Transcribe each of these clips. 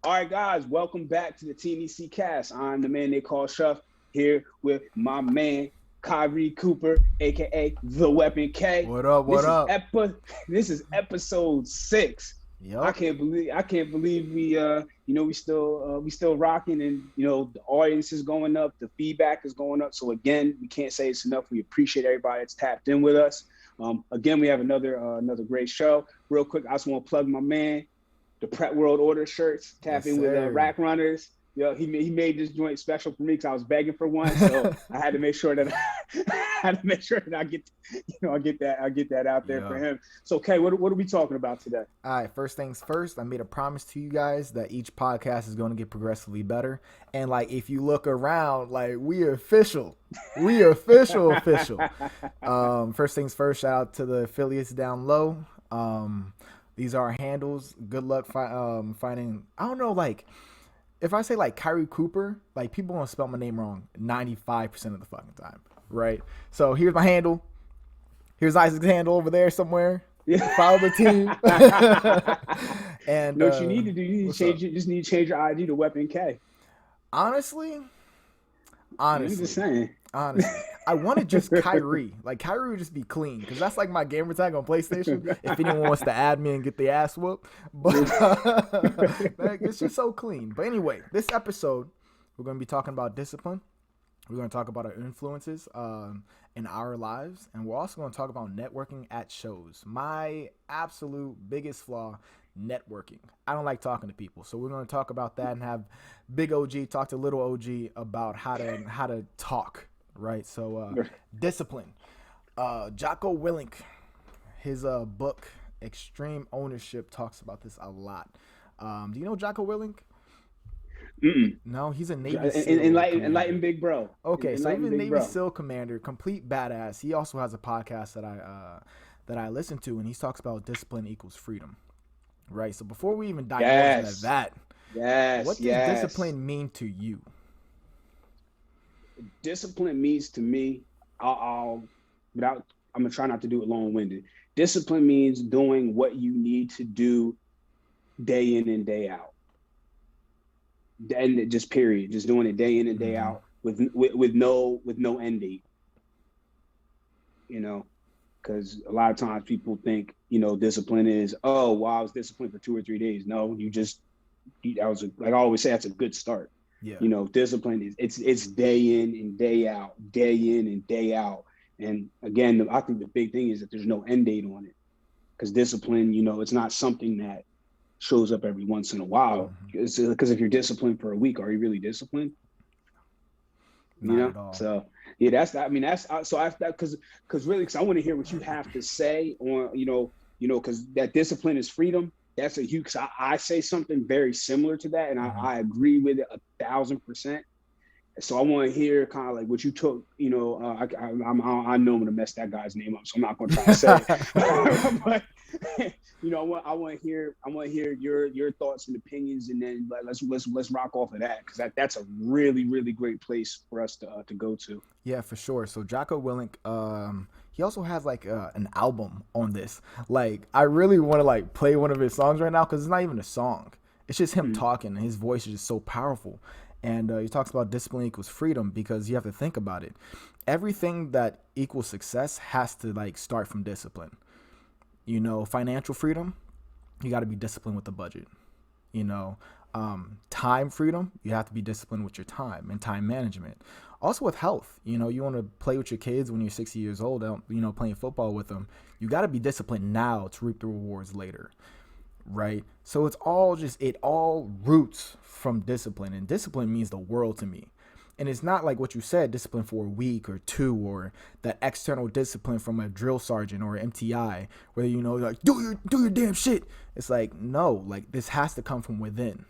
All right, guys, welcome back to the TNEC cast. I'm the man they call Chef here with my man Kyrie Cooper, aka the Weapon K. What up? What This is up? this is episode 6. I Yup. can't believe we still rocking, and the audience is going up, the feedback is going up. So again, we can't say it's enough. We appreciate everybody that's tapped in with us. Again, we have another great show. Real quick, I just want to plug my man, the Prep World Order shirts. Tap Yes, in with sir. Rack Runners. He made this joint special for me because I was begging for one, so I had to make sure that I get that out there for Yeah. him. So, Kay, what are we talking about today? All right. First things first. I made a promise to you guys that each podcast is going to get progressively better. And like, if you look around, like we official, official. First things first. Shout out to the affiliates down low. These are our handles. Good luck finding. I don't know. Like, if I say like Kyrie Cooper, like people gonna spell my name wrong 95% of the fucking time, right? So here's my handle. Here's Isaac's handle over there somewhere. Follow the team. And No, what you need to do, you need to what's up? change it. Just need to change your ID to Weapon K. Honestly, I'm just honestly, saying. honestly, I wanted just Kyrie. Like Kyrie would just be clean because that's like my gamer tag on PlayStation. If anyone wants to add me and get the ass whooped, but like, it's just so clean. But anyway, this episode we're going to be talking about discipline. We're going to talk about our influences in our lives, and we're also going to talk about networking at shows. My absolute biggest flaw, networking. I don't like talking to people, so we're going to talk about that and have Big OG talk to Little OG about how to talk. Right. So discipline. Jocko Willink, his book Extreme Ownership talks about this a lot. Do you know Jocko Willink? Mm-mm. No, he's a Navy SEAL Enlighten commander. Big Bro. Okay, so he's Enlighten a Big Navy Bro. SEAL commander, complete badass. He also has a podcast that I listen to, and he talks about discipline equals freedom. Right. So before we even divulge into Yes. that, Yes. what does Yes. discipline mean to you? Discipline means to me, I'll without I'm gonna try not to do it long-winded. Discipline means doing what you need to do day in and day out. And just period. Just doing it day in and day Mm-hmm. out with no end date, you know. Because a lot of times people think, discipline is, oh, well, I was disciplined for 2 or 3 days. No, like I always say, that's a good start. Yeah. Discipline is it's day in and day out, day in and day out. And again, I think the big thing is that there's no end date on it, because discipline, it's not something that shows up every once in a while. Mm-hmm. Because if you're disciplined for a week, are you really disciplined? Not at all. So yeah, that's that. I mean, that's so I that because really, because I want to hear what you have to say on because that discipline is freedom. That's a huge. Cause I say something very similar to that, and Mm-hmm. I agree with it 1,000%. So I want to hear kind of like what you took. I know I'm gonna mess that guy's name up, so I'm not gonna try to say it. But I want to hear your thoughts and opinions, and then let's rock off of that, because that's a really really great place for us to go to. Yeah, for sure. So Jocko Willink, he also has like an album on this. Like, I really want to like play one of his songs right now because it's not even a song. It's just him Mm. talking, and his voice is just so powerful. And he talks about discipline equals freedom because you have to think about it. Everything that equals success has to like start from discipline. Financial freedom, you got to be disciplined with the budget. you know Time freedom, you have to be disciplined with your time and time management. Also with health, you want to play with your kids when you're 60 years old, playing football with them. You got to be disciplined now to reap the rewards later, right? So it all roots from discipline, and discipline means the world to me. And it's not like what you said, discipline for a week or two, or that external discipline from a drill sergeant or MTI, where like do your damn shit. It's like, no, like this has to come from within.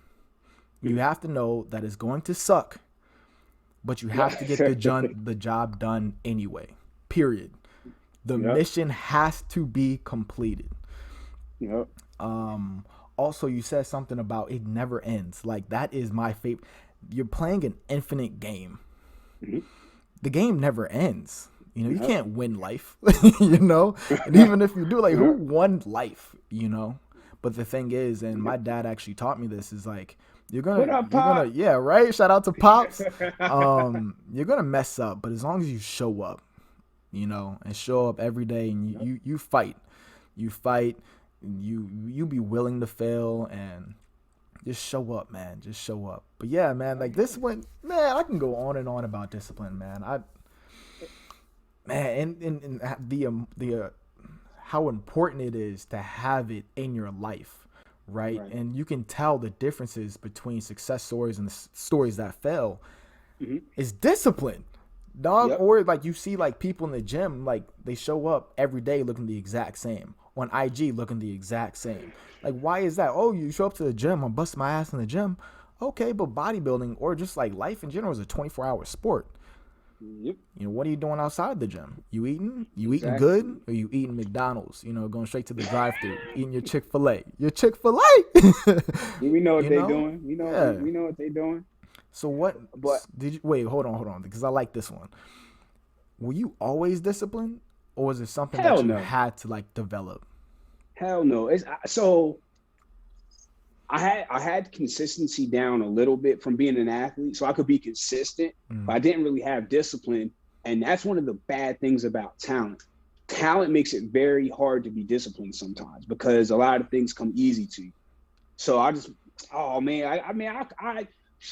You have to know that it's going to suck, but you have to get the job done anyway. Period. The Yep. mission has to be completed. Yep. Also, you said something about it never ends. Like, that is my favorite. You're playing an infinite game. Mhm. The game never ends. You Yep. can't win life. And even if you do, like, who Yep. won life? But the thing is, and my dad actually taught me this, is like What up, you're gonna, Pop? yeah, right. Shout out to Pops. You're gonna mess up, but as long as you show up, and show up every day, and Yep. you fight, you fight, you be willing to fail, and just show up, man. Just show up. But yeah, man, like this one, man, I can go on and on about discipline, man. And the how important it is to have it in your life, right? Right. And you can tell the differences between success stories and the stories that fail. Mm-hmm. Is discipline, dog. Yep. Or like you see like people in the gym, like they show up every day looking the exact same, on IG looking the exact same. Like, why is that? Oh, you show up to the gym, I'm busting my ass in the gym. Okay, but bodybuilding or just like life in general is a 24-hour sport. Yep. What are you doing outside the gym? You eating? You eating Exactly. good? Or you eating McDonald's? Going straight to the drive-thru, eating your Chick-fil-A. Your Chick-fil-A. We know what you they're know? doing. We know. Yeah. We know what they're doing. So what But did you wait? Hold on, because I like this one. Were you always disciplined, or was it something that hell you no. had to like develop? Hell no. So I had consistency down a little bit from being an athlete, so I could be consistent, but I didn't really have discipline. And that's one of the bad things about talent. Talent makes it very hard to be disciplined sometimes because a lot of things come easy to you. So oh man,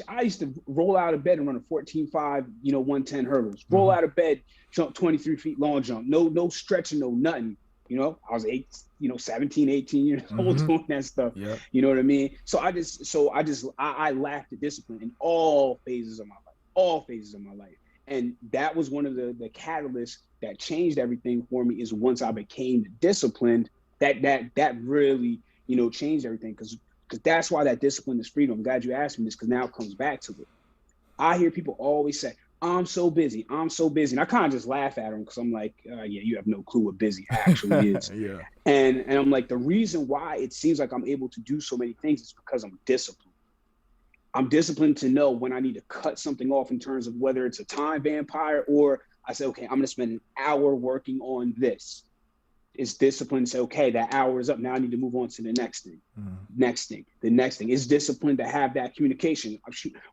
I used to roll out of bed and run a 14.5, 110 hurdles. Roll out of bed, jump 23 feet long jump. No stretching, no nothing. I was 17, 18 years old doing that stuff. Yeah. You know what I mean? So I lacked the discipline in all phases of my life. And that was one of the catalysts that changed everything for me, is once I became disciplined, that really, changed everything. Because that's why that discipline is freedom. I'm glad you asked me this, because now it comes back to it. I hear people always say, I'm so busy. And I kind of just laugh at them because I'm like, yeah, you have no clue what busy actually is. Yeah. And I'm like, the reason why it seems like I'm able to do so many things is because I'm disciplined. I'm disciplined to know when I need to cut something off in terms of whether it's a time vampire or I say, okay, I'm going to spend an hour working on this. It's discipline to say, okay, that hour is up. Now I need to move on to the next thing. The next thing is discipline to have that communication.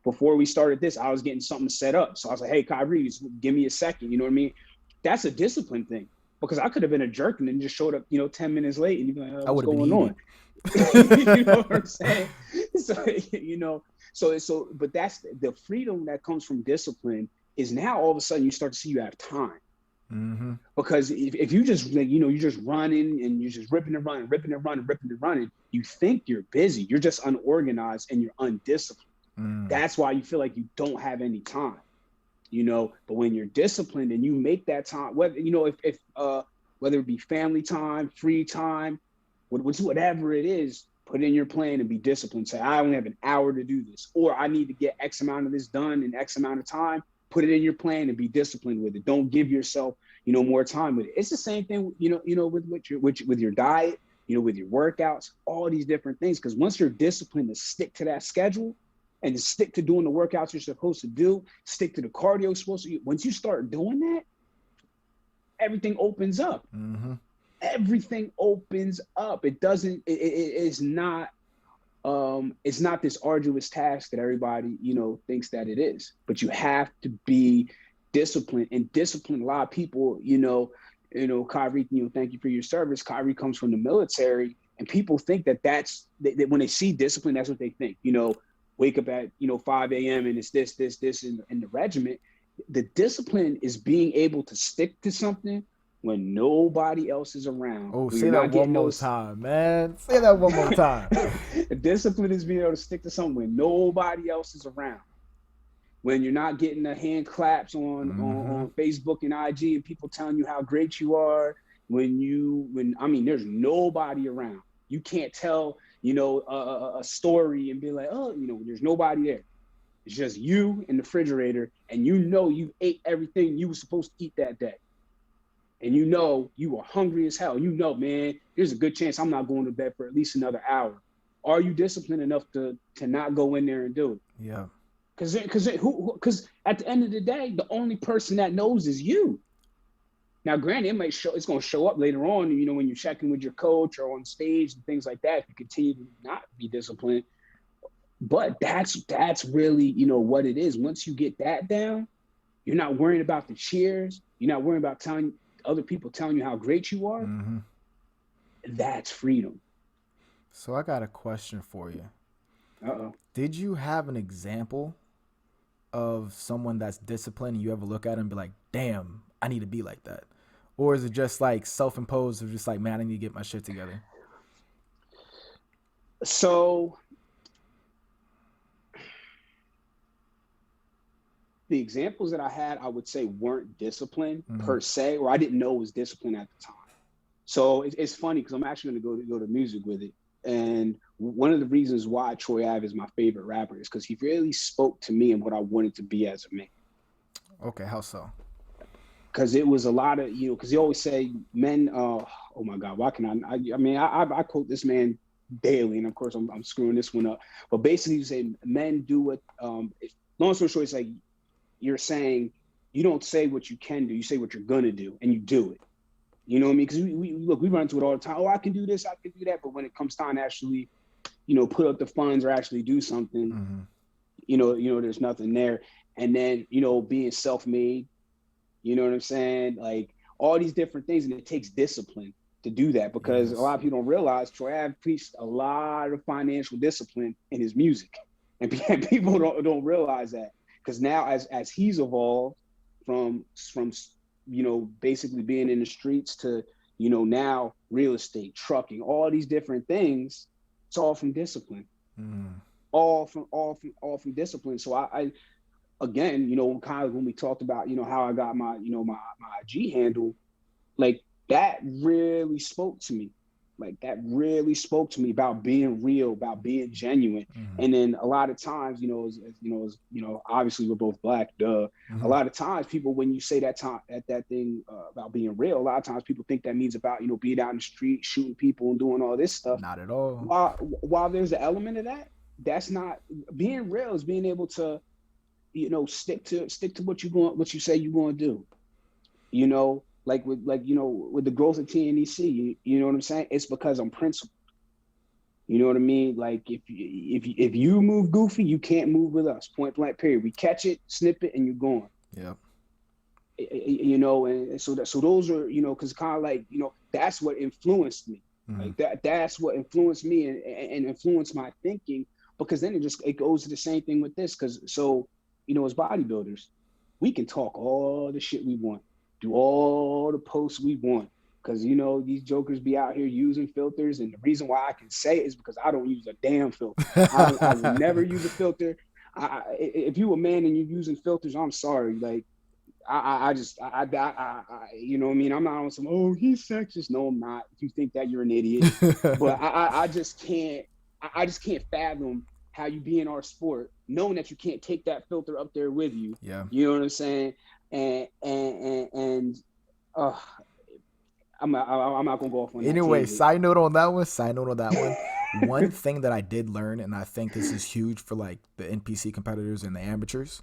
Before we started this, I was getting something set up. So I was like, hey, Kyrie, just give me a second. You know what I mean? That's a discipline thing, because I could have been a jerk and then just showed up, 10 minutes late and you'd be like, oh, what's going on? You know what I'm saying? But that's the freedom that comes from discipline, is now all of a sudden you start to see you have time. Because if you just, you're just running and you're just ripping and running, you think you're busy. You're just unorganized and you're undisciplined. That's why you feel like you don't have any time, but when you're disciplined and you make that time, whether, if whether it be family time, free time, whatever it is, put in your plan and be disciplined. Say, I only have an hour to do this, or I need to get X amount of this done in X amount of time. Put it in your plan and be disciplined with it. Don't give yourself, more time with it. It's the same thing, with your diet, with your workouts, all these different things. Because once you're disciplined to stick to that schedule and to stick to doing the workouts you're supposed to do, stick to the cardio you're supposed to do, once you start doing that, everything opens up. Everything opens up. It's not this arduous task that everybody, thinks that it is, but you have to be disciplined, and discipline. A lot of people, Kyrie, thank you for your service. Kyrie comes from the military, and people think that when they see discipline, that's what they think, wake up at, 5 a.m. and it's this in the regiment. The discipline is being able to stick to something when nobody else is around. Oh, say that one more time, man. Say that one more time. Discipline is being able to stick to something when nobody else is around. When you're not getting the hand claps on Facebook and IG and people telling you how great you are. When there's nobody around. You can't tell, a story and be like, oh, there's nobody there. It's just you and the refrigerator, and you ate everything you were supposed to eat that day. And you were hungry as hell. Man, there's a good chance I'm not going to bed for at least another hour. Are you disciplined enough to not go in there and do it? Yeah. Because at the end of the day, the only person that knows is you. Now, granted, it's going to show up later on, when you're checking with your coach or on stage and things like that, if you continue to not be disciplined. But that's really, what it is. Once you get that down, you're not worrying about the cheers. You're not worrying about telling other people telling you how great you are. Mm-hmm. That's freedom. So I got a question for you. Uh-oh. Did you have an example of someone that's disciplined and you ever look at them and be like, damn, I need to be like that? Or is it just like self-imposed or just like, man, I need to get my shit together? So the examples that I had, I would say weren't disciplined per se, or I didn't know it was discipline at the time. So it's funny because I'm actually going to go to music with it. And one of the reasons why Troy Ave is my favorite rapper is because he really spoke to me and what I wanted to be as a man. Okay, how so? Because it was a lot of, because he always say men, oh my God, why can I quote this man daily, and of course I'm screwing this one up. But basically you say men do what, long story short, it's like you're saying you don't say what you can do, you say what you're going to do, and you do it. You know what I mean? Because we run into it all the time. Oh, I can do this, I can do that. But when it comes time to actually, put up the funds or actually do something, there's nothing there. And then, being self-made, you know what I'm saying? Like all these different things. And it takes discipline to do that because a lot of people don't realize Troy Ave preached a lot of financial discipline in his music. And people don't realize that. Because now as he's evolved from basically being in the streets to, now real estate, trucking, all these different things, it's all from discipline. All from discipline. So I again, kind of when we talked about, how I got my IG handle, like that really spoke to me. Like that really spoke to me about being real, about being genuine. And then a lot of times, obviously we're both Black, duh. A lot of times people, when you say that thing about being real, a lot of times people think that means about, being out in the street, shooting people and doing all this stuff. Not at all. While there's an element of that, that's not being real. Is being able to, stick to what you say you're going to do, Like with the growth of TNEC, you know what I'm saying? It's because I'm principled. You know what I mean? Like if you move goofy, you can't move with us. Point blank. Period. We catch it, snip it, and you're gone. Yeah. And so those are because kind of like that's what influenced me. Like that's what influenced me and influenced my thinking. Because then it goes to the same thing with this. Because as bodybuilders, we can talk all the shit we want. Do all the posts we want because these jokers be out here using filters, and the reason why I can say it is because I don't use a damn filter. I will never use a filter. If you a man and you're using filters, I'm sorry. Like I you know what I mean? I'm not on some he's sexist. No, I'm not. If you think that, you're an idiot. But I just can't fathom how you be in our sport knowing that you can't take that filter up there with you. Yeah. You know what I'm saying? And I'm not gonna go off on that. Anyway, side note on that one. One thing that I did learn, and I think this is huge for like the NPC competitors and the amateurs.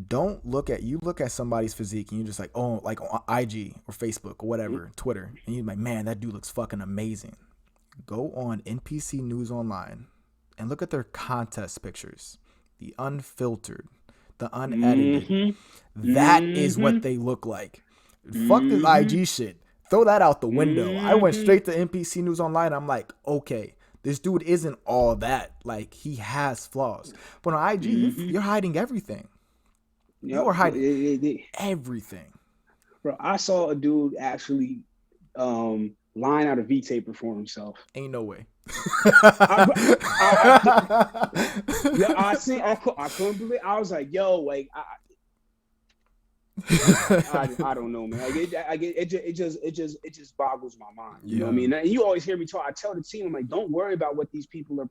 Don't look at somebody's physique and you're just like, oh, like on IG or Facebook or whatever, Twitter, and you're like, man, that dude looks fucking amazing. Go on NPC News Online and look at their contest pictures, the unfiltered, the unedited. That is what they look like. Fuck this IG shit. Throw that out the window. I went straight to NPC News Online. I'm like, okay, this dude isn't all that. Like, he has flaws. But on IG, you're hiding everything. You are hiding everything. Bro, I saw a dude actually line out a V-taper for himself. Ain't no way. I couldn't believe it. I was like, yo, like I don't know, man. Like it just boggles my mind. You know what I mean? And you always hear me talk. I tell the team, I'm like, don't worry about what these people are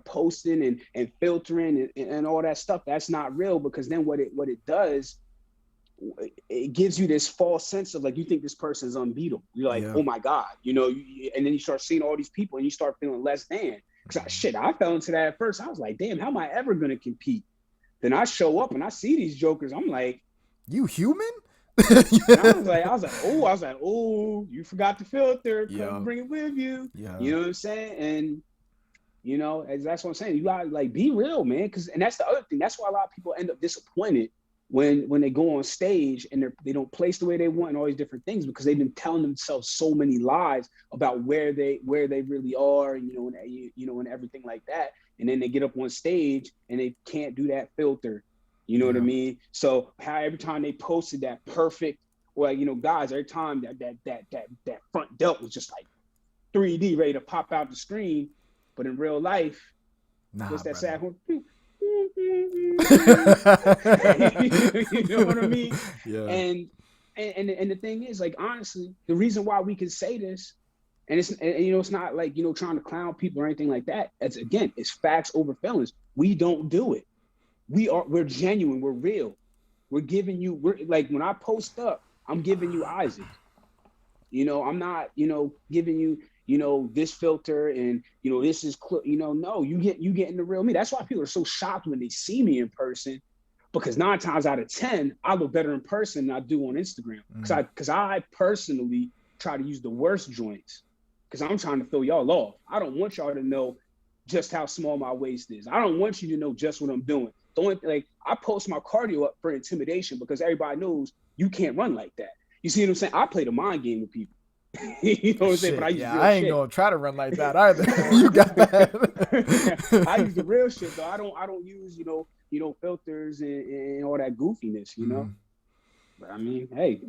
posting and filtering and all that stuff. That's not real, because then what it does, it gives you this false sense of like, you think this person is unbeatable. You're like, oh my God, and then you start seeing all these people and you start feeling less than. Because I fell into that at first. I was like, damn, how am I ever going to compete? Then I show up and I see these jokers. I'm like, you human? And I was like, oh, you forgot the filter. Couldn't Yeah, bring it with you. yeah, You know what I'm saying? And as that's what I'm saying. You gotta like be real, man. And that's the other thing. That's why a lot of people end up disappointed when they go on stage and they don't place the way they want and all these different things because they've been telling themselves so many lies about where they really are, and everything like that. And then they get up on stage and they can't do that filter. You know what I yeah. mean? So how every time they posted that perfect, well, guys, every time that front delt was just like 3D ready to pop out the screen, but in real life, Nah, just that brother. sad horn. You know what I mean? Yeah. And the thing is, like, honestly, the reason why we can say this, and it's not like trying to clown people or anything like that. It's facts over feelings. We don't do it. We're genuine. We're real. We're like when I post up, I'm giving you Isaac. I'm not, giving you, this filter and this is no, you getting the real me. That's why people are so shocked when they see me in person, because 9 times out of 10, I look better in person than I do on Instagram. Because I personally try to use the worst joints because I'm trying to throw y'all off. I don't want y'all to know just how small my waist is. I don't want you to know just what I'm doing. The only like I post my cardio up for intimidation because everybody knows you can't run like that. You see what I'm saying? I play the mind game with people. You know what I'm saying? But I Shit, use yeah, real I ain't shit. gonna try to run like that either. You got I use the that. real shit though. I don't use filters and all that goofiness. Mhm. But I mean, hey,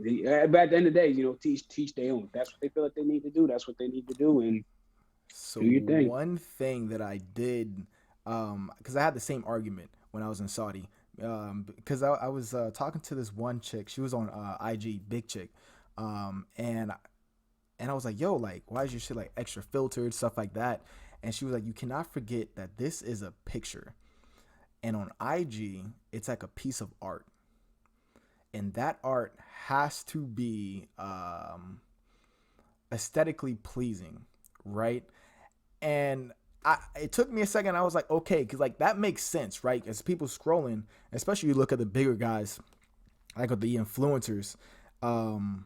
but at the end of the day, teach their own. If that's what they feel like they need to do. That's what they need to do, and So do your thing. one thing that I did, because I had the same argument when I was in Saudi, because I was talking to this one chick. She was on IG, big chick, and I was like, yo, like, why is your shit like extra filtered, stuff like that? And she was like, you cannot forget that this is a picture, and on IG, it's like a piece of art, and that art has to be aesthetically pleasing, right? And it took me a second. I was like, okay, because like that makes sense, right? As people scrolling, especially you look at the bigger guys, like with the influencers, um,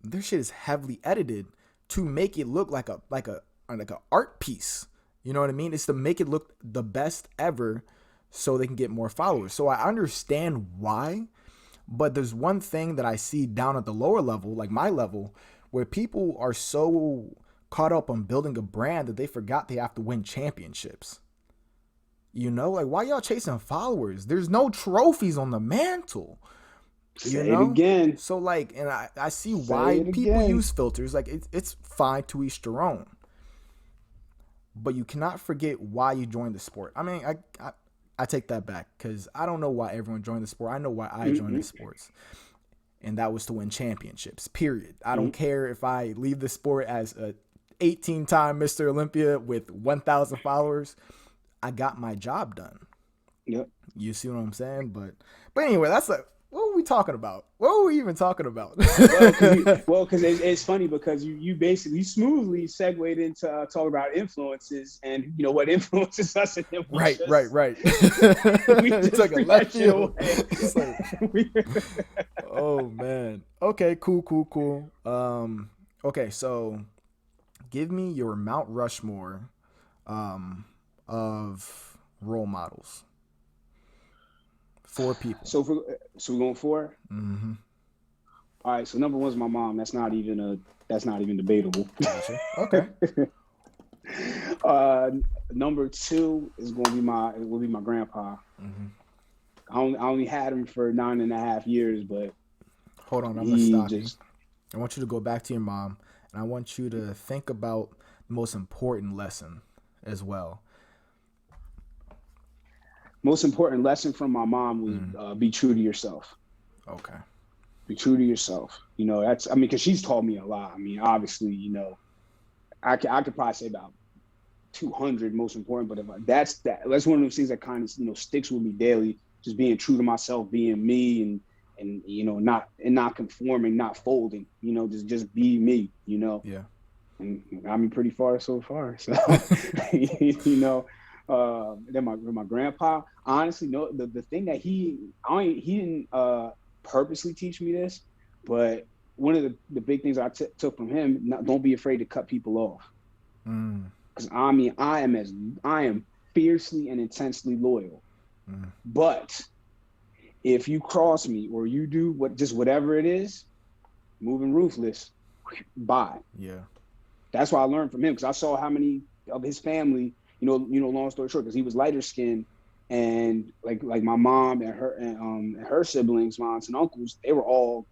their shit is heavily edited to make it look like a art piece. You know what I mean? It's to make it look the best ever, so they can get more followers. So I understand why, but there's one thing that I see down at the lower level, like my level, where people are so caught up on building a brand that they forgot they have to win championships. Like why y'all chasing followers? There's no trophies on the mantle. you Say it know again. so like, and I see Say why it people again. use filters. Like it's fine to each their own, but you cannot forget why you joined the sport. I mean, I take that back, because I don't know why everyone joined the sport. I know why I joined the Mm-mm, sports, and that was to win championships, period. I don't mm-mm. care if I leave the sport as a 18-time Mr. Olympia with 1,000 followers. I got my job done. Yep. You see what I'm saying? But anyway, that's like, what were we talking about? What were we even talking about? Because it's funny because you basically smoothly segued into talking about influences and what influences us, and then we Right, right, just right. we It just took a threw left that shit field. away. It's like, oh man. Okay, cool, cool, cool. Okay, so give me your Mount Rushmore um of role models. 4 people. So we're going for. Mm-hmm. All right. So number 1 is my mom. That's not even debatable. Gotcha. Okay. uh, Number 2 is going to be my grandpa. Mm-hmm. I only had him for 9.5 years, but Hold on, I'm gonna he stop you. just I want you to go back to your mom, and I want you to think about the most important lesson as well. most important lesson from my mom was Mm. be true to yourself. Okay. Be true to yourself. That's, I mean, because she's taught me a lot. I mean, obviously, I could probably say about 200 most important, but that's one of those things that kind of sticks with me daily. Just being true to myself, being me, and not conforming, not folding. Just be me. Yeah. And got me pretty far so far. So, then my grandpa, honestly, no, the thing that he didn't purposely teach me this, But one of the big things I took from him, don't be afraid to cut people off. Mm. Because I mean, I am fiercely and intensely loyal. Mm. But if you cross me or you do whatever it is, moving ruthless, bye. Yeah. That's what I learned from him, because I saw how many of his family, long story short, because he was lighter skinned, and like my mom and her siblings, my aunts and uncles, they were all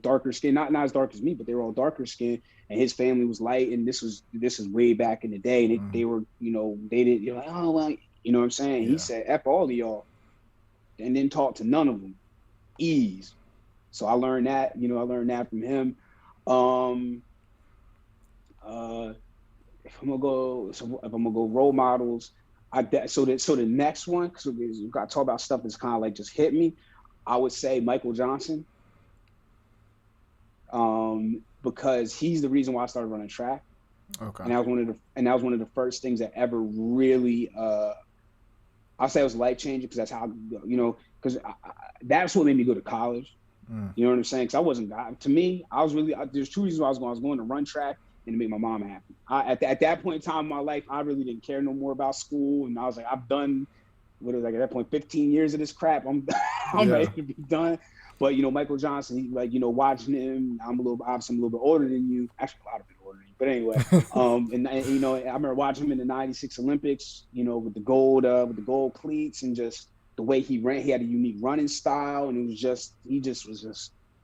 darker skin, not as dark as me, but they were all darker skin, and his family was light, and this is way back in the day, and they were, they did, you're like, oh well, you know what I'm saying? He Yeah. said, F all of y'all, and didn't talk to none of them. Ease. So I learned that, from him. Um, uh, if I'm gonna go role models, so the next one, because we got to talk about stuff that's kind of like just hit me. I would say Michael Johnson, because he's the reason why I started running track, Okay. and that was one of the first things that ever really, I'll say it was life changing, because that's how, because that's what made me go to college. Mm. You know what I'm saying? Because I wasn't, to me, I was really, there's two reasons why I was going to run track and to make my mom happy. At that point in time in my life, I really didn't care no more about school. And I was like, I've done, what is, like, at that point, 15 years of this crap. I'm Yeah. ready to be done. But, Michael Johnson, he, like, watching him, obviously I'm a little bit older than you. Actually, a lot of bit older than you. But anyway, and I remember watching him in the '96 Olympics, with the gold cleats, and just the way he ran. He had a unique running style, and he was just,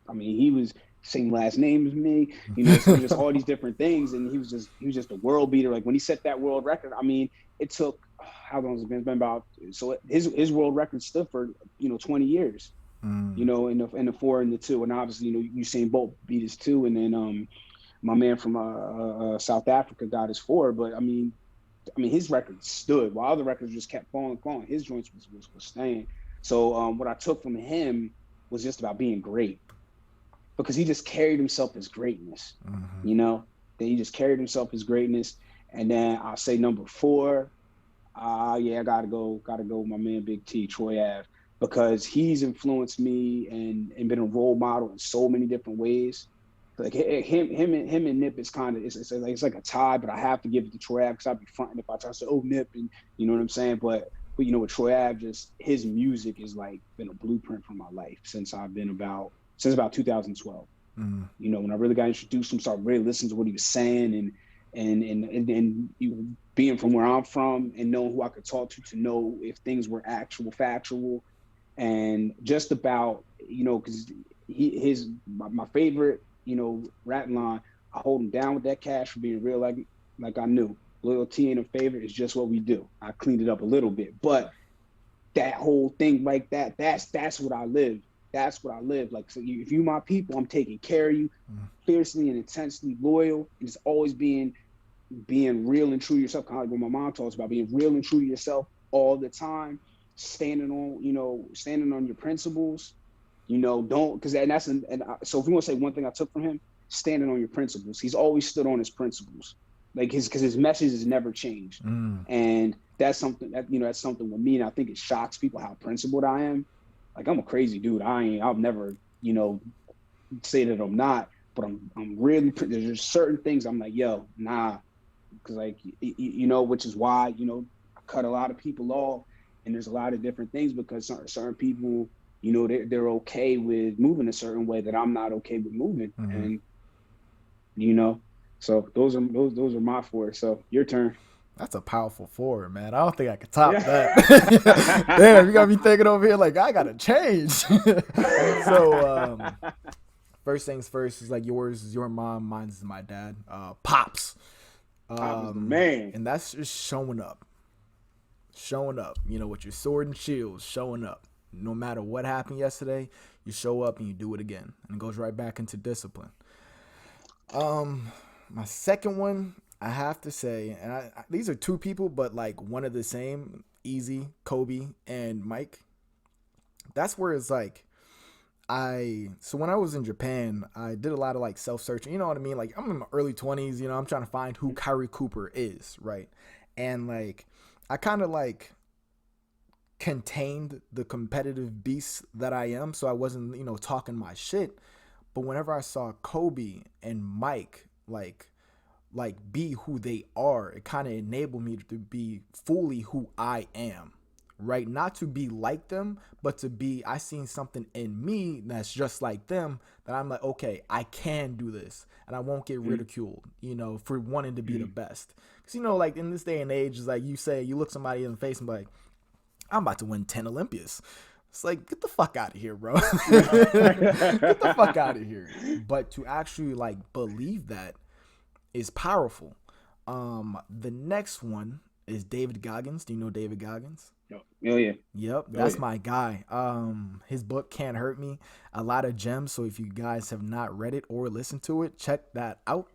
I mean, he was same last name as me, so just all these different things, and he was just a world beater. Like when he set that world record, I mean, it took, how long has it been? It's been about, so his world record stood for 20 years. Mm. In the 4 and the 2, and obviously Usain Bolt beat his 2, and then my man from South Africa got his 4. But I mean his record stood while other records just kept falling. His joints was staying. So what I took from him was just about being great, because he just carried himself as greatness. Mm-hmm. Then he just carried himself as greatness. And then I'll say number 4. Yeah, I gotta go with my man Big T, Troy Ave, because he's influenced me and been a role model in so many different ways. Like him and Nip is kind of, it's like a tie, but I have to give it to Troy Ave, because I'd be fronting if I try to say, oh, Nip, and you know what I'm saying. But with Troy Ave, just his music is like been a blueprint for my life since about 2012. When I really got introduced to him, started really listening to what he was saying, and being from where I'm from and knowing who I could talk to know if things were factual, and just about, because my favorite, rap line, I hold him down with that cash for being real, like I knew. Loyalty ain't a favor, it's just what we do. I cleaned it up a little bit, but that whole thing like that's what I live. That's what I live. Like, so if you my people, I'm taking care of you, fiercely and intensely loyal, and just always being real and true to yourself. Kind of like what my mom talks about, being real and true to yourself all the time, standing on your principles. Don't, because so if you want to say one thing I took from him, standing on your principles. He's always stood on his principles, like because his message has never changed, and that's something that's something with me, and I think it shocks people how principled I am. Like, I'm a crazy dude. I'll never say that I'm not, but I'm really, there's certain things I'm like, yo, nah, because like which is why I cut a lot of people off, and there's a lot of different things, because certain people they're okay with moving a certain way that I'm not okay with moving, and so those are my 4. So your turn. That's a powerful 4, man. I don't think I could top that. Damn, you got me thinking over here like I gotta change. So first things first is like yours is your mom, mine is my dad. Pops. Pops is the man. And that's just showing up. Showing up, with your sword and shields, showing up. No matter what happened yesterday, you show up and you do it again. And it goes right back into discipline. My second one, I have to say, and these are 2 people, but like one of the same, Easy, Kobe, and Mike. That's where it's like, so when I was in Japan, I did a lot of like self-searching, you know what I mean? Like, I'm in my early 20s, I'm trying to find who Kyrie Cooper is, right? And like, I kind of like contained the competitive beast that I am, so I wasn't, talking my shit. But whenever I saw Kobe and Mike be who they are, it kind of enabled me to be fully who I am. Right? Not to be like them, but to be, I seen something in me that's just like them, that I'm like, okay, I can do this and I won't get ridiculed, for wanting to be the best. Because, like in this day and age, it's like you look somebody in the face and be like, I'm about to win 10 Olympias. It's like, get the fuck out of here, bro. Get the fuck out of here. But to actually like believe that is powerful. The next one is David Goggins. Do you know David Goggins? Oh yeah. Yep, that's my guy. His book Can't Hurt Me, a lot of gems. So if you guys have not read it or listened to it, check that out.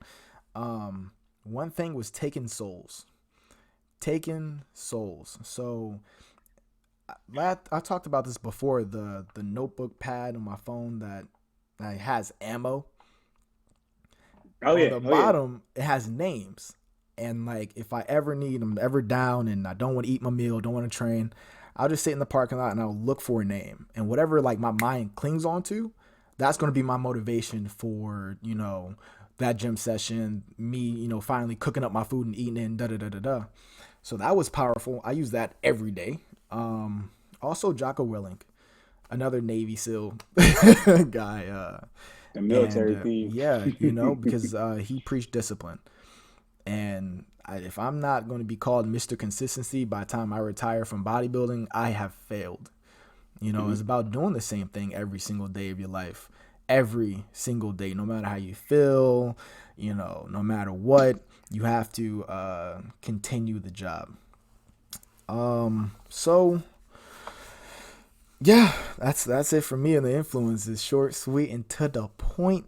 One thing was Taking Souls. So I talked about this before. The notebook pad on my phone that has ammo. On the bottom, it has names. And like, if I ever need, I'm ever down and I don't want to eat my meal, don't want to train, I'll just sit in the parking lot and I'll look for a name. And whatever like my mind clings onto, that's going to be my motivation for, that gym session, me, finally cooking up my food and eating it and da-da-da-da-da. So that was powerful. I use that every day. Also Jocko Willink, another Navy SEAL guy. The military theme. Yeah, because he preached discipline. And if I'm not going to be called Mr. Consistency by the time I retire from bodybuilding, I have failed. It's about doing the same thing every single day of your life. Every single day, no matter how you feel, no matter what, you have to continue the job. So yeah, that's it for me. And the influence is short, sweet, and to the point.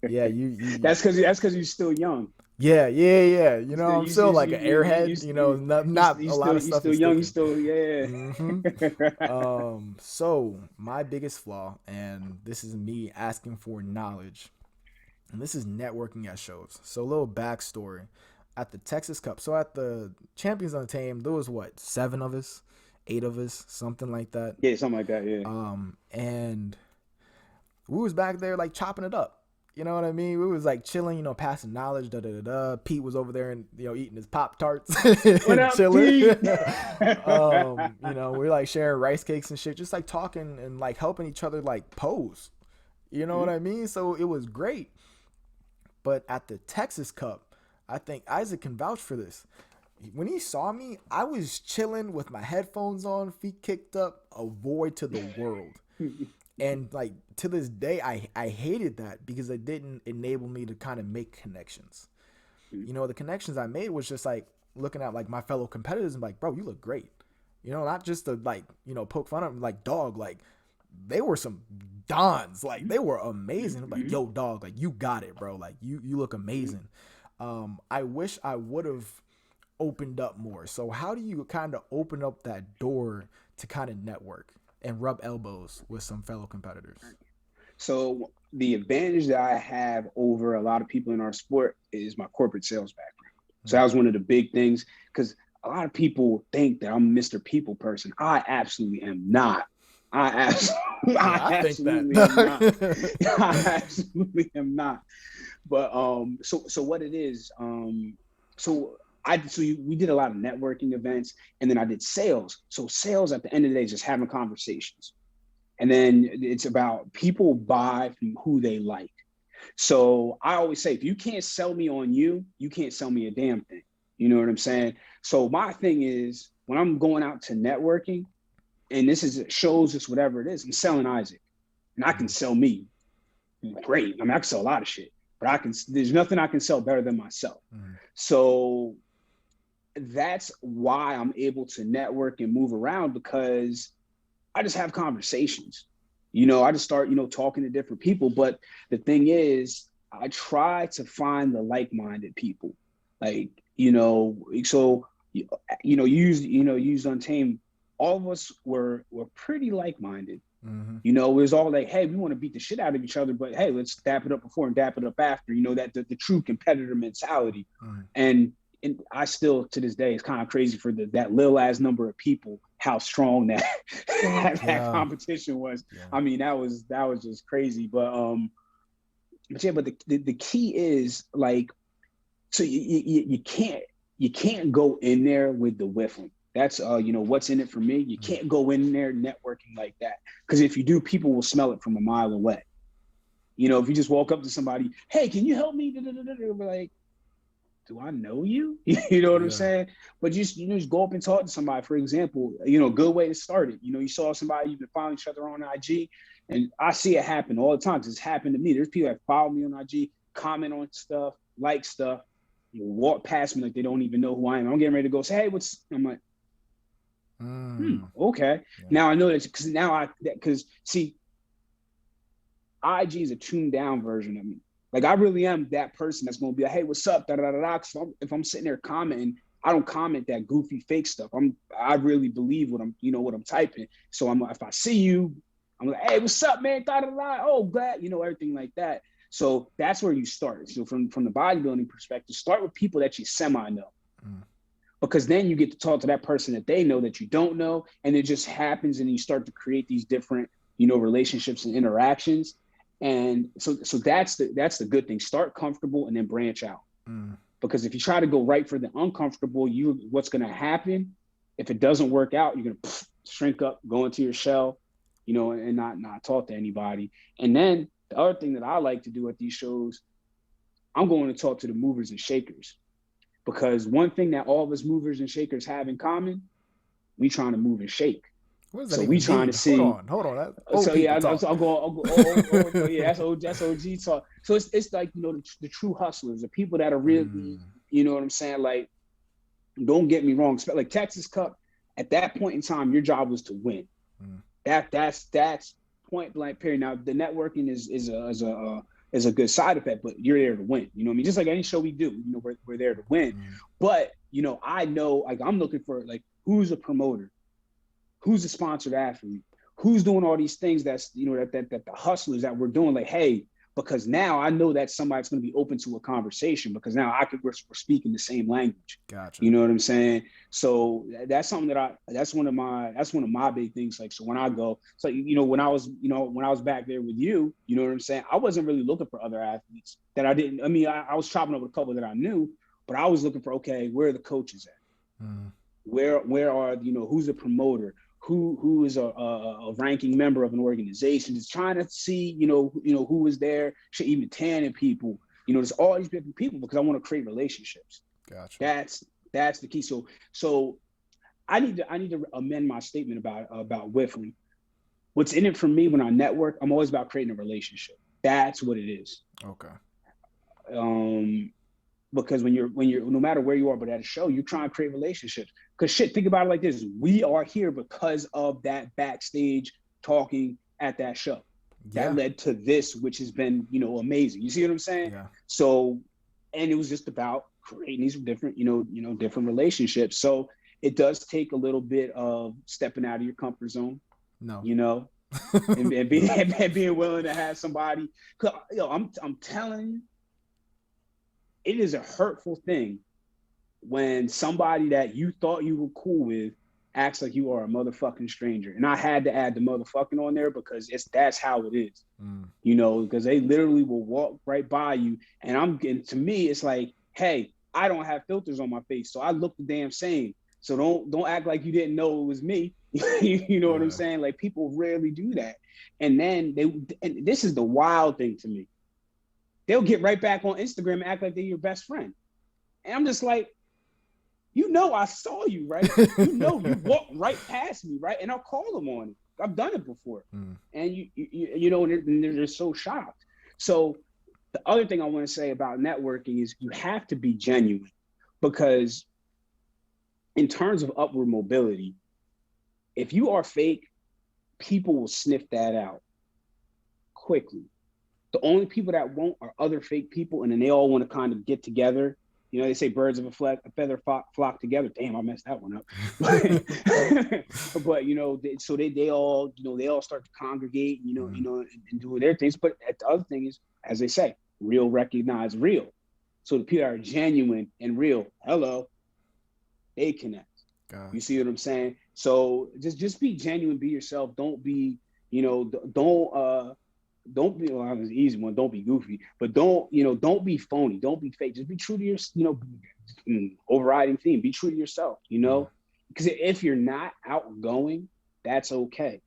Yeah, you that's because you're still young. Yeah. I'm still like an airhead. Not a lot of stuff. You're still young. You still, yeah. So my biggest flaw, and this is me asking for knowledge, and this is networking at shows. So a little backstory: at the Texas Cup, so at the Champions on the Team, there was 7 of us, 8 of us, something like that. Yeah, something like that. Yeah. And we was back there like chopping it up. You know what I mean? We was like chilling, passing knowledge, Pete was over there and, eating his Pop-Tarts What up, chilling. We're like sharing rice cakes and shit, just like talking and like helping each other like pose. You know what I mean? So it was great. But at the Texas Cup, I think Isaac can vouch for this. When he saw me, I was chilling with my headphones on, feet kicked up, a void to the world. And like to this day, I hated that because it didn't enable me to kind of make connections. The connections I made was just like looking at like my fellow competitors and like, bro, you look great. Not just to like, poke fun at them, like, dog, like they were some dons, like they were amazing. I'm like, yo, dog, like you got it, bro. Like you look amazing. I wish I would have opened up more. So how do you kind of open up that door to kind of network and rub elbows with some fellow competitors? So the advantage that I have over a lot of people in our sport is my corporate sales background. So that was one of the big things, because a lot of people think that I'm Mr. People person. I absolutely am not. I absolutely am not. But so what it is, we did a lot of networking events, and then I did sales. So sales at the end of the day is just having conversations. And then it's about people buy from who they like. So I always say, if you can't sell me on you, you can't sell me a damn thing. You know what I'm saying? So my thing is, when I'm going out to networking, and this is shows, just whatever it is, I'm selling Isaac, and I can sell me. Great. I mean, I can sell a lot of shit, but there's nothing I can sell better than myself. So that's why I'm able to network and move around, because I just have conversations. I just start, talking to different people. But the thing is, I try to find the like-minded people. Like, so, used Untamed, all of us were pretty like-minded. It was all like, hey, we want to beat the shit out of each other, but hey, let's dap it up before and dap it up after, that the true competitor mentality. And and I still to this day, it's kind of crazy for that little ass number of people how strong that that Yeah. competition was. Yeah. I mean, that was just crazy. But yeah, but the key is like, so you can't go in there with the whiffling. That's what's in it for me. You Mm. can't go in there networking like that, because if you do, people will smell it from a mile away. If you just walk up to somebody, hey, can you help me? Be like, do I know you? You know what I'm Yeah. saying? But just go up and talk to somebody. For example, good way to start it. You saw somebody, you've been following each other on IG, and I see it happen all the time because it's happened to me. There's people that follow me on IG, comment on stuff, like stuff, walk past me like they don't even know who I am. I'm getting ready to go say, hey, I'm like, okay. Yeah. Now I know that because see, IG is a tuned down version of me. Like I really am that person that's going to be like, hey, what's up? Da, da, da, da. If I'm sitting there commenting, I don't comment that goofy fake stuff. I really believe what I'm typing. So if I see you, I'm like, hey, what's up, man? Da, da, da. Oh, glad, everything like that. So that's where you start. So from the bodybuilding perspective, start with people that you semi know. Because then you get to talk to that person that they know that you don't know, and it just happens, and you start to create these different, relationships and interactions. And so that's the good thing. Start comfortable and then branch out. Because if you try to go right for the uncomfortable, what's going to happen if it doesn't work out? You're going to shrink up, go into your shell, and not talk to anybody. And then the other thing that I like to do at these shows, I'm going to talk to the movers and shakers, because one thing that all of us movers and shakers have in common, we trying to move and shake. What does that So we even trying mean? to see. Hold on. That old So people yeah, talk. I'll go. Oh, yeah, that's OG talk. So it's like the true hustlers, the people that are really, you know what I'm saying. Like, don't get me wrong. Like Texas Cup, at that point in time, your job was to win. That's point blank period. Now the networking is a good side effect, but you're there to win. You know what I mean? Just like any show we do, we're there to win. But I know, like, I'm looking for, like, who's a promoter, who's a sponsored athlete, who's doing all these things that's that the hustlers that we're doing. Like, hey, because now I know that somebody's going to be open to a conversation, because now we're speaking the same language. Gotcha. You know what I'm saying? So that's something that's one of my big things. Like, so when I go, so when I was back there with you, you know what I'm saying, I wasn't really looking for other athletes that I didn't. I mean, I was chopping up with a couple that I knew, but I was looking for, okay, where are the coaches at? Where are who's a promoter? Who is a ranking member of an organization? Just trying to see, who is there, even tanning people, there's all these different people, because I want to create relationships. Gotcha. That's the key. So I need to amend my statement about whiffling. What's in it for me when I network, I'm always about creating a relationship. That's what it is. Okay. Because when you're no matter where you are, but at a show, you're trying to create relationships. Because think about it like this: we are here because of that backstage talking at that show. Yeah. That led to this, which has been amazing. You see what I'm saying? Yeah. So, and it was just about creating these different different relationships. So it does take a little bit of stepping out of your comfort zone. No. And being willing to have somebody. I'm telling you, it is a hurtful thing when somebody that you thought you were cool with acts like you are a motherfucking stranger. And I had to add the motherfucking on there, because that's how it is. Because they literally will walk right by you. And to me, it's like, hey, I don't have filters on my face, so I look the damn same. So don't act like you didn't know it was me. You know what I'm saying? Like, people rarely do that. And then and this is the wild thing to me. They'll get right back on Instagram and act like they're your best friend. And I'm just like, I saw you, right? You walked right past me, right? And I'll call them on it. I've done it before. And they're so shocked. So the other thing I want to say about networking is you have to be genuine, because in terms of upward mobility, if you are fake, people will sniff that out quickly. The only people that won't are other fake people, and then they all want to kind of get together. They say birds of a feather flock together. Damn, I messed that one up. But so they all start to congregate, and doing their things. But the other thing is, as they say, real recognize real. So the people that are genuine and real, hello, they connect. You Gotcha. see what I'm saying? So just be genuine, be yourself. Don't be, you know, don't be, well, it's an easy one. Don't be goofy, but don't be phony. Don't be fake. Just be true to your, overriding theme. Be true to yourself, Mm. because if you're not outgoing, that's okay.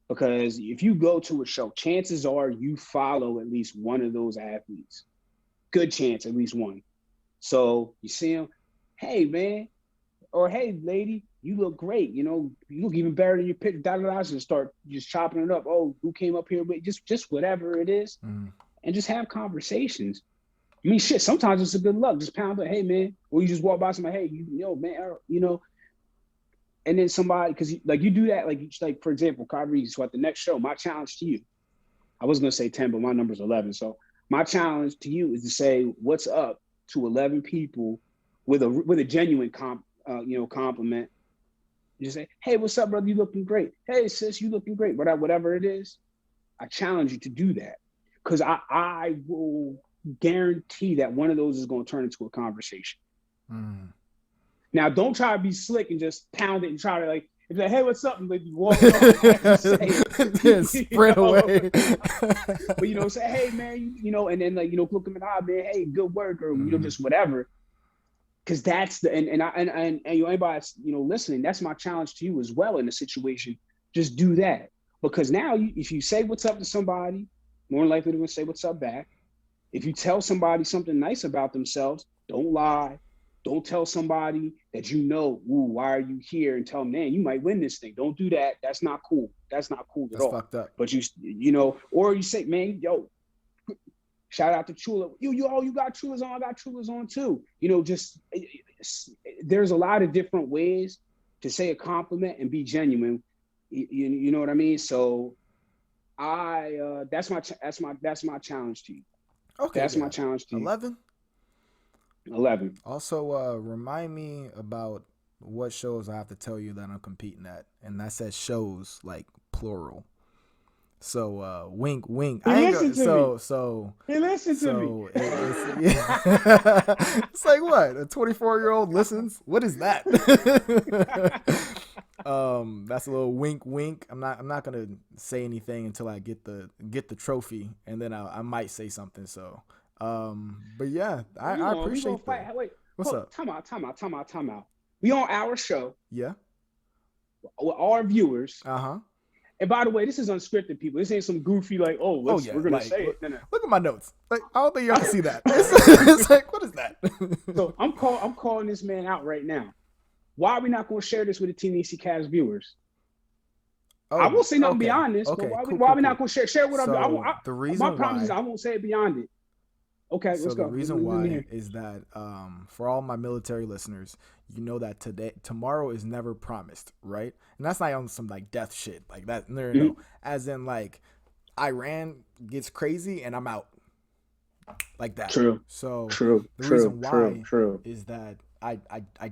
Because if you go to a show, chances are you follow at least one of those athletes. Good chance, at least one. So you see him, hey man, or hey lady, you look great. You look even better than your picture. And start just chopping it up. Oh, who came up here with just whatever it is, Mm. and just have conversations. I mean, shit. Sometimes it's a good luck. Just pound it. Hey man, or you just walk by somebody. Hey, man, and then somebody, because like you do that, like for example, Kyrie. So at the next show, my challenge to you, I was gonna say 10, but my number's 11. So my challenge to you is to say what's up to 11 people with a genuine compliment. You just say, hey, what's up, brother? You looking great. Hey, sis, you looking great. Whatever it is, I challenge you to do that, because I will guarantee that one of those is going to turn into a conversation. Mm. Now, don't try to be slick and just pound it and try to like, if like, hey, what's up? And like you walk off as you say it. Yeah, sprint away. But say, hey man, and then like, look them in the eye, man, hey, good work, or Mm. just whatever. Because that's the and anybody that's listening, that's my challenge to you as well in the situation. Just do that, because now if you say what's up to somebody, more likely they're going to say what's up back. If you tell somebody something nice about themselves, don't lie. Don't tell somebody that ooh, why are you here, and tell them, man, you might win this thing. Don't do that. That's not cool. That's not cool at That's all. fucked up. But or you say, man, yo, shout out to Chula. You got Chulas on. I got Chulas on too. There's a lot of different ways to say a compliment and be genuine. You know what I mean? So that's my challenge to you. Okay, That's my yeah. challenge to you. 11. 11. Also, remind me about what shows I have to tell you that I'm competing at, and that says shows like plural. So wink, wink. He I ain't go, listened to me. so He listened to me. so yeah. It's like what a 24-year-old listens. What is that? That's a little wink, wink. I'm not gonna say anything until I get the trophy, and then I might say something. So, but yeah, I We gonna appreciate fight. that. Wait, What's up? time out. We on our show Yeah. with our viewers. Uh huh. And by the way, this is unscripted, people. This ain't some goofy like, oh, Oh we're yeah. gonna Like say it. No. look at my notes. Like I don't think y'all can see that. It's like what is that? So I'm calling this man out right now. Why are we not gonna share this with the TNEC Cast viewers? I won't say nothing okay. beyond this, but Okay. why Cool. are we not gonna share what I'm So doing? the My reason promise is why. I won't say it beyond it. Okay, So let's the go. reason why is that for all my military listeners, you know that tomorrow is never promised, right? And that's not on some like death shit like that. No. As in like Iran gets crazy and I'm out like that. True. So True. the True. reason True. why True. is that I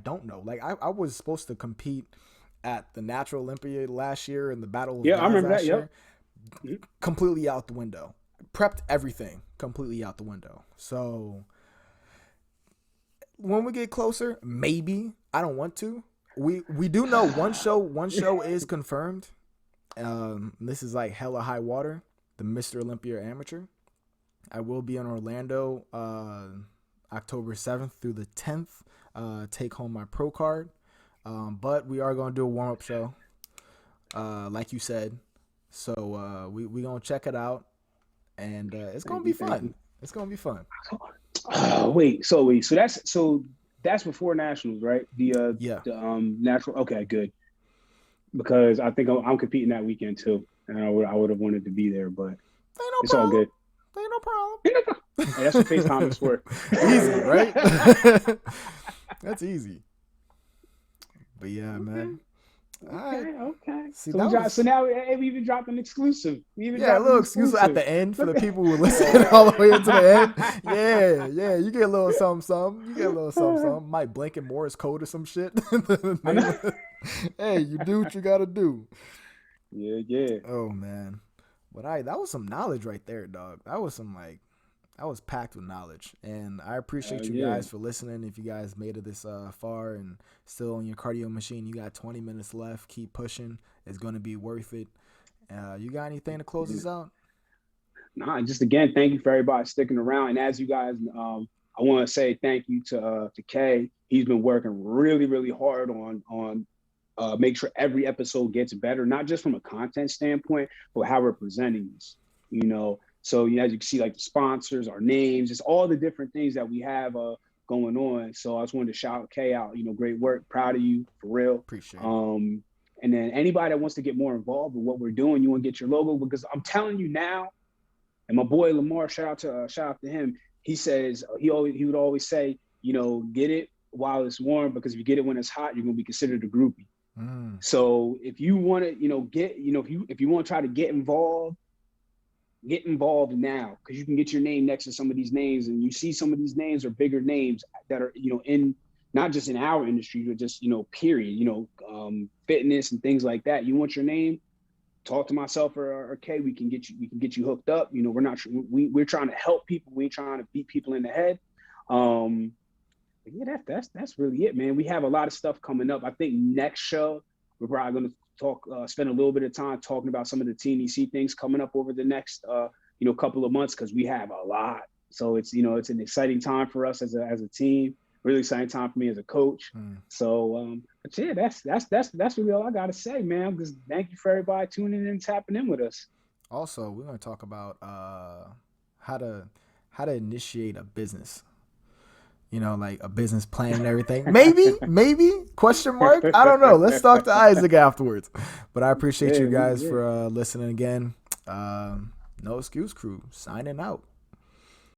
don't know. Like I was supposed to compete at the Natural Olympiad last year and the Battle of Yeah, I Goggins remember that. last Yep. year. Completely out the window. Prepped everything completely out the window. So when we get closer, maybe I don't want to. We do know one show is confirmed. This is like hella high water. The Mr. Olympia Amateur. I will be in Orlando October 7th through the 10th. Take home my pro card. But we are going to do a warm-up show, like you said. So we going to check it out, and it's going to be fun. It's going to be fun. Wait, so that's before nationals, right? The Yeah. national. Okay, good. Because I think I'm competing that weekend too, and I would have wanted to be there, but it's all good. Ain't no problem. Hey, that's what FaceTime is for. Easy, right? That's easy. But yeah, Okay. man. Okay. See, so now we even dropped an exclusive. A little exclusive at the end for the people who listen all the way into the end. Yeah. You get a little something. Might blink in Morse code or some shit. Hey, you do what you gotta do. Yeah. Oh man. But that was some knowledge right there, dog. That was some like That was packed with knowledge, and I appreciate you Yeah. guys for listening. If you guys made it this far and still on your cardio machine, you got 20 minutes left. Keep pushing. It's going to be worth it. You got anything to close Yeah. us out? Nah, just again, thank you for everybody sticking around. And as you guys, I want to say thank you to Kay. He's been working really, really hard on make sure every episode gets better, not just from a content standpoint, but how we're presenting this. You know, so as you can see, like the sponsors, our names, just all the different things that we have going on. So I just wanted to shout Kay out. You know, great work, proud of you for real. Appreciate it. And then anybody that wants to get more involved with what we're doing, you want to get your logo, because I'm telling you now. And my boy Lamar, shout out to him. He says he would always say, you know, get it while it's warm, because if you get it when it's hot, you're gonna be considered a groupie. So if you want to, you know, if you want to try to get involved now, because you can get your name next to some of these names, and you see some of these names are bigger names that are, you know, in not just in our industry, but just, you know, period, you know, fitness and things like that. You want your name? Talk to myself or Kay. We can get you hooked up. You know, we're trying to help people. We ain't trying to beat people in the head. Yeah, that's really it, man. We have a lot of stuff coming up. I think next show we're probably going to spend a little bit of time talking about some of the TNEC things coming up over the next you know, couple of months, because we have a lot. So it's, you know, it's an exciting time for us as a team. Really exciting time for me as a coach. So, but yeah, that's really all I got to say, man. Just thank you for everybody tuning in and tapping in with us. Also, we're going to talk about how to initiate a business. You know, like a business plan and everything. Maybe, question mark. I don't know. Let's talk to Isaac afterwards. But I appreciate you guys for listening again. No Excuse Crew, signing out.